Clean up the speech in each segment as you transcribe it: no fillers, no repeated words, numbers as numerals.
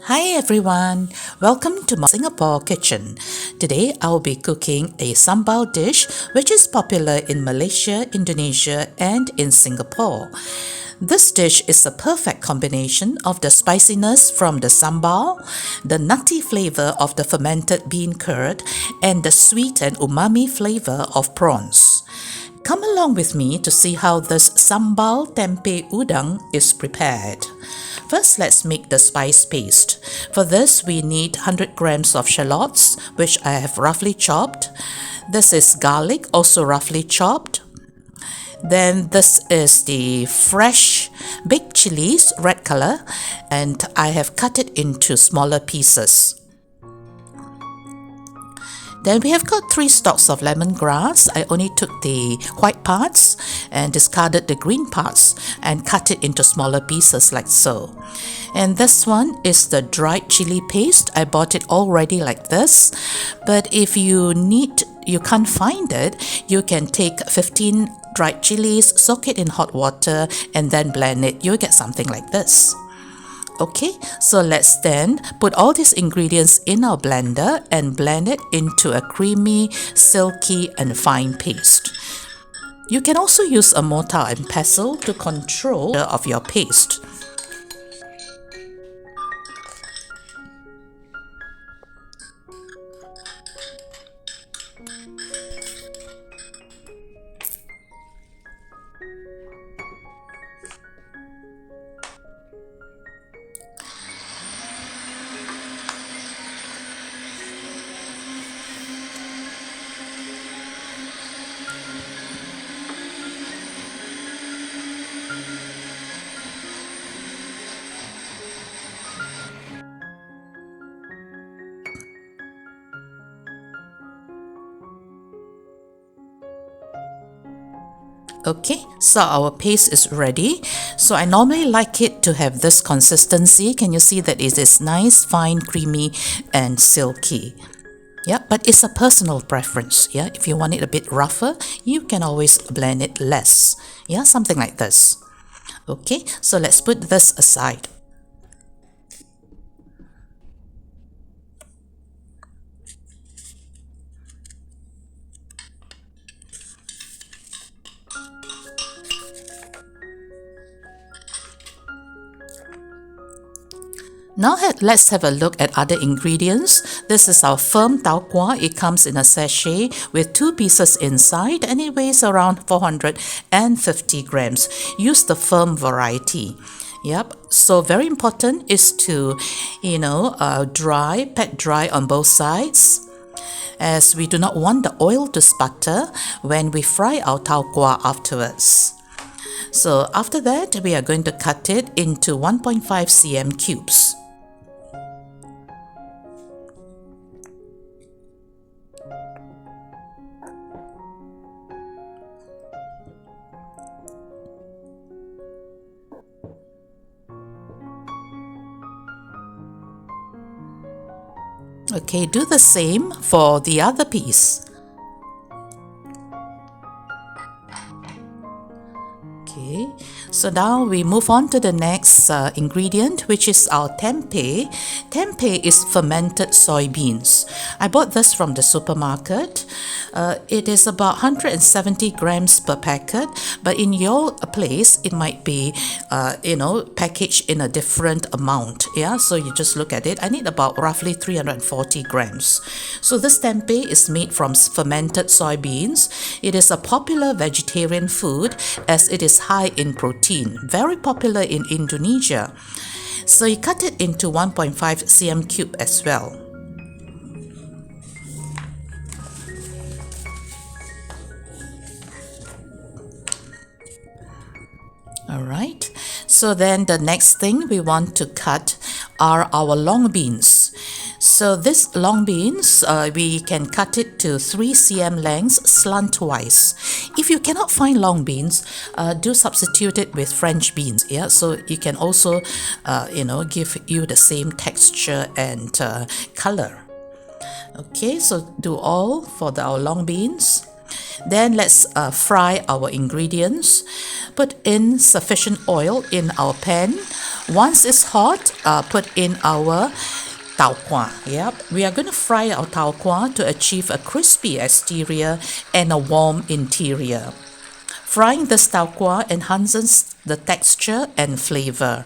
Hi everyone, welcome to my Singapore kitchen. Today I will be cooking a sambal dish which is popular in Malaysia, Indonesia and in Singapore. This dish is a perfect combination of the spiciness from the sambal, the nutty flavor of the fermented bean curd, and the sweet and umami flavor of prawns. Come along with me to see how this sambal tempe udang is prepared. First, let's make the spice paste. For this, we need 100 grams of shallots, which I have roughly chopped. This is garlic, also roughly chopped. Then this is the fresh baked chilies, red color, and I have cut it into smaller pieces. Then we have got 3 stalks of lemongrass. I only took the white parts and discarded the green parts and cut it into smaller pieces like so. And this one is the dried chili paste. I bought it already like this. But if you can't find it, you can take 15 dried chilies, soak it in hot water and then blend it. You'll get something like this. Okay, so let's then put all these ingredients in our blender and blend it into a creamy, silky and fine paste. You can also use a mortar and pestle to control of your paste. Okay, so our paste is ready. So I normally like it to have this consistency. Can you see that it is nice, fine, creamy and silky? Yeah, but it's a personal preference. Yeah, if you want it a bit rougher, you can always blend it less. Yeah, something like this. Okay, so let's put this aside. Now let's have a look at other ingredients. This is our firm tau kwa. It comes in a sachet with 2 pieces inside and it weighs around 450 grams. Use the firm variety. Yep, so very important is to, pat dry on both sides, as we do not want the oil to sputter when we fry our tau kwa afterwards. So after that, we are going to cut it into 1.5 cm cubes. Okay, do the same for the other piece. Okay, so now we move on to the next ingredient, which is our tempeh. Tempeh is fermented soybeans. I bought this from the supermarket. It is about 170 grams per packet, but in your place it might be packaged in a different amount. Yeah, so you just look at it. I need about roughly 340 grams. So this tempeh is made from fermented soybeans. It is a popular vegetarian food as it is high in protein, very popular in Indonesia. So you cut it into 1.5 cm cube as well. Alright, so then the next thing we want to cut are our long beans. So this long beans, we can cut it to 3 cm lengths slantwise. If you cannot find long beans, do substitute it with French beans. Yeah, so you can also, give you the same texture and color. Okay, so do all for our long beans. Then let's fry our ingredients. Put in sufficient oil in our pan. Once it's hot, put in our tau kwa. Yep, we are going to fry our tau kwa to achieve a crispy exterior and a warm interior. Frying this tau kwa enhances the texture and flavor.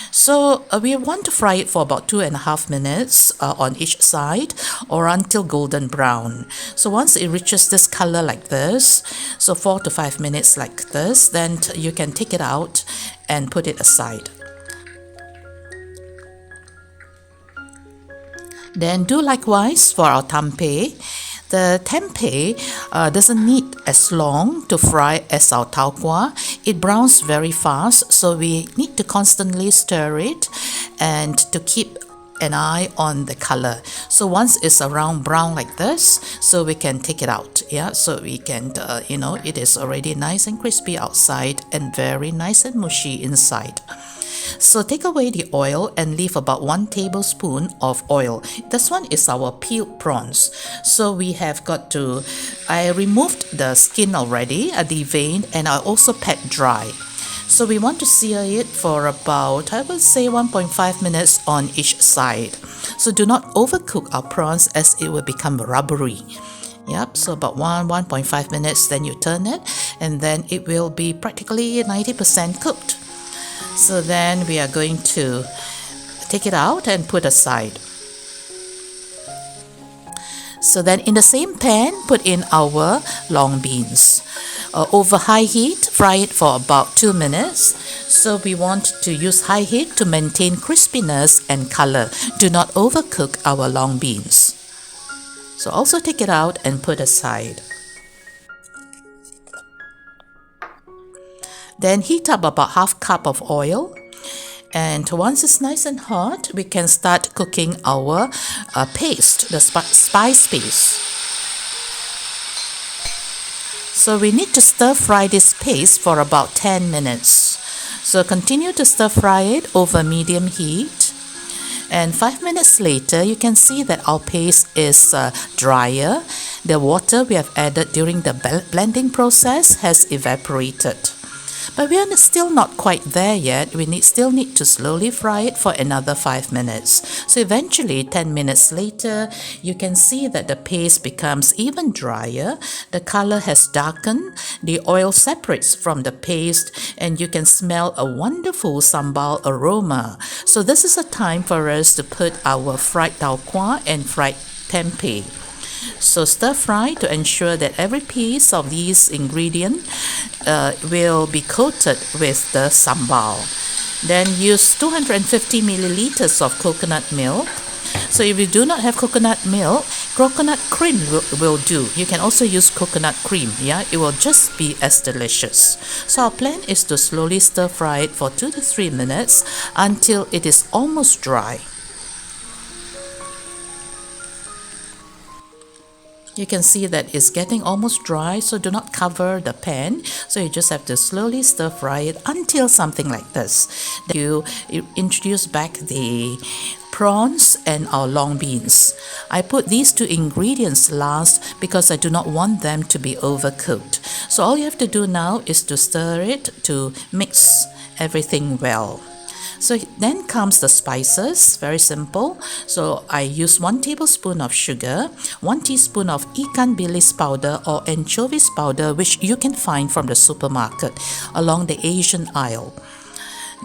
So we want to fry it for about 2.5 minutes on each side, or until golden brown. So once it reaches this color like this, so 4 to 5 minutes like this, then you can take it out and put it aside. Then do likewise for our tempeh. The tempeh doesn't need as long to fry as our tau kwa. It browns very fast, so we need to constantly stir it and to keep an eye on the color. So once it's around brown like this, so we can take it out. Yeah, so we can, it is already nice and crispy outside and very nice and mushy inside. So take away the oil and leave about 1 tablespoon of oil. This one is our peeled prawns. So we have got to, I removed the skin already, deveined, and I also pat dry. So we want to sear it for about, I would say 1.5 minutes on each side. So do not overcook our prawns as it will become rubbery. Yep, so about 1.5 minutes, then you turn it, and then it will be practically 90% cooked. So then we are going to take it out and put aside. So then in the same pan, put in our long beans. Over high heat, fry it for about 2 minutes. So we want to use high heat to maintain crispiness and color. Do not overcook our long beans. So also take it out and put aside. Then heat up about ½ cup of oil, and once it's nice and hot, we can start cooking our paste, the spice paste. So we need to stir fry this paste for about 10 minutes. So continue to stir fry it over medium heat, and 5 minutes later you can see that our paste is drier. The water we have added during the blending process has evaporated. But we are still not quite there yet. We still need to slowly fry it for another 5 minutes. So eventually, 10 minutes later, you can see that the paste becomes even drier. The color has darkened. The oil separates from the paste, and you can smell a wonderful sambal aroma. So this is a time for us to put our fried tau kwa and fried tempeh. So stir fry to ensure that every piece of these ingredients will be coated with the sambal. Then use 250 milliliters of coconut milk. So if you do not have coconut milk, coconut cream will do. You can also use coconut cream. Yeah, it will just be as delicious. So our plan is to slowly stir fry it for 2 to 3 minutes until it is almost dry. You can see that it's getting almost dry, so do not cover the pan. So you just have to slowly stir fry it until something like this. Then you introduce back the prawns and our long beans. I put these 2 ingredients last because I do not want them to be overcooked. So all you have to do now is to stir it to mix everything well. So then comes the spices, very simple. So I use 1 tablespoon of sugar, 1 teaspoon of ikan bilis powder or anchovies powder, which you can find from the supermarket along the Asian aisle.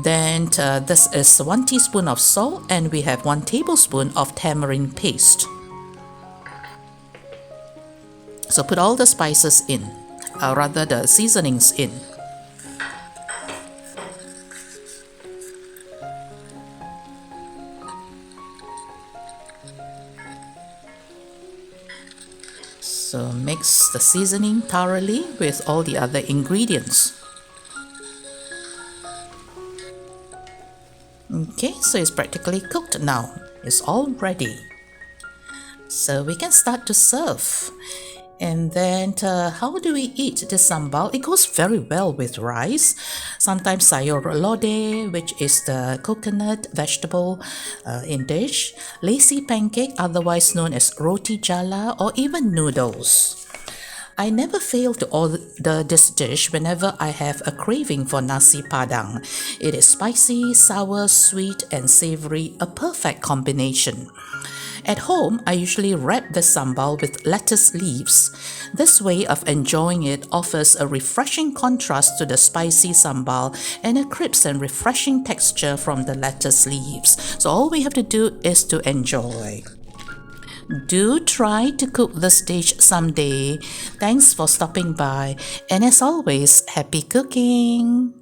Then this is 1 teaspoon of salt, and we have 1 tablespoon of tamarind paste. So put all the spices in, rather the seasonings in. So mix the seasoning thoroughly with all the other ingredients. Okay, so it's practically cooked now. It's all ready. So we can start to serve. And then how do we eat this sambal? It goes very well with rice. Sometimes sayur lodeh, which is the coconut vegetable in dish. Lacy pancake, otherwise known as roti jala, or even noodles. I never fail to order this dish whenever I have a craving for nasi padang. It is spicy, sour, sweet, and savory, a perfect combination. At home, I usually wrap the sambal with lettuce leaves. This way of enjoying it offers a refreshing contrast to the spicy sambal and a crisp and refreshing texture from the lettuce leaves. So all we have to do is to enjoy. Do try to cook this dish someday. Thanks for stopping by, and as always, happy cooking!